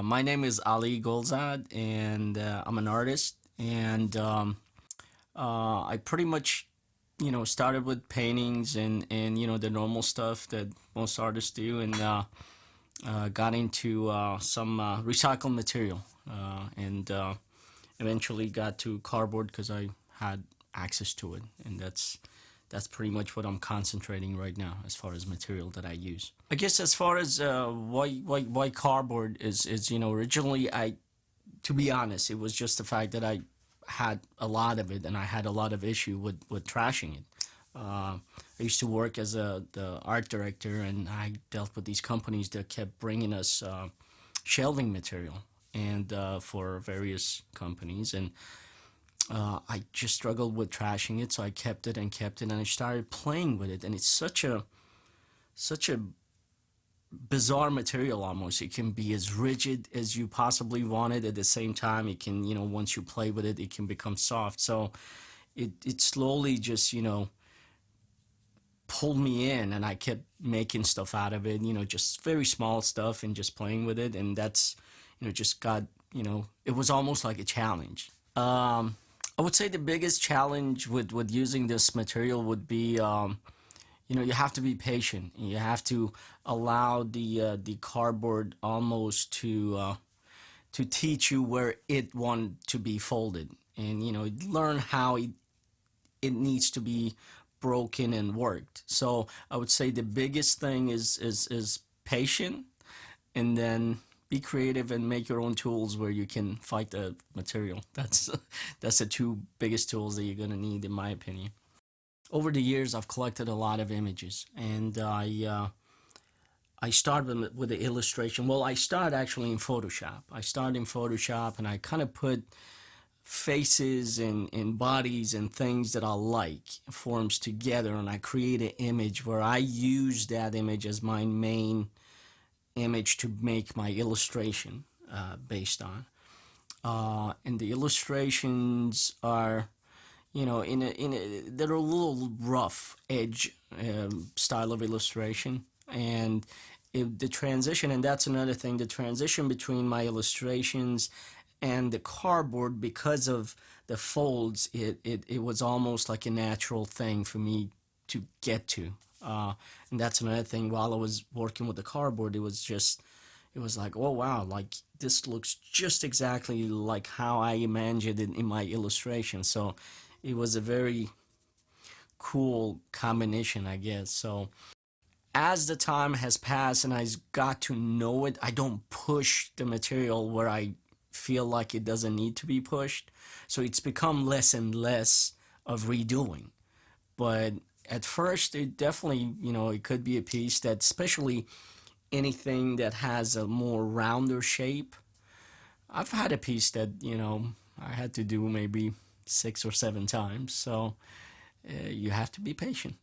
My name is Ali Golzad, and I'm an artist. And I pretty much, started with paintings and the normal stuff that most artists do, and got into some recycled material, and eventually got to cardboard because I had access to it, and that's pretty much what I'm concentrating right now as far as material that I use. I guess as far as why cardboard is originally, I to be honest, it was just the fact that I had a lot of it and I had a lot of issue with trashing it. I used to work as the art director, and I dealt with these companies that kept bringing us shelving material and for various companies, and I just struggled with trashing it, so I kept it and kept it, and I started playing with it, and it's such a bizarre material almost. It can be as rigid as you possibly want it. At the same time, it can, once you play with it, it can become soft. So it slowly just, pulled me in, and I kept making stuff out of it, just very small stuff and just playing with it. And that's, just got, it was almost like a challenge. I would say the biggest challenge with using this material would be, you have to be patient. You have to allow the cardboard almost to teach you where it wants to be folded, and learn how it needs to be broken and worked. So I would say the biggest thing is patient, and then be creative and make your own tools where you can fight the material. That's the two biggest tools that you're gonna need, in my opinion. Over the years, I've collected a lot of images, and I started with the illustration. Well, I started actually in Photoshop. I started in Photoshop, and I kind of put faces and bodies and things that I like, forms together, and I create an image where I use that image as my main image to make my illustration based on. And the illustrations are, they're a little rough edge style of illustration, and the transition, and that's another thing, the transition between my illustrations and the cardboard, because of the folds, it was almost like a natural thing for me to get to. And that's another thing, while I was working with the cardboard, it was like, oh wow, like this looks just exactly like how I imagined it in my illustration. So it was a very cool combination, I guess. So as the time has passed and I got to know it, I don't push the material where I feel like it doesn't need to be pushed. So it's become less and less of redoing. But at first, it definitely, it could be a piece that, especially anything that has a more rounder shape. I've had a piece that, I had to do maybe 6 or 7 times. So you have to be patient.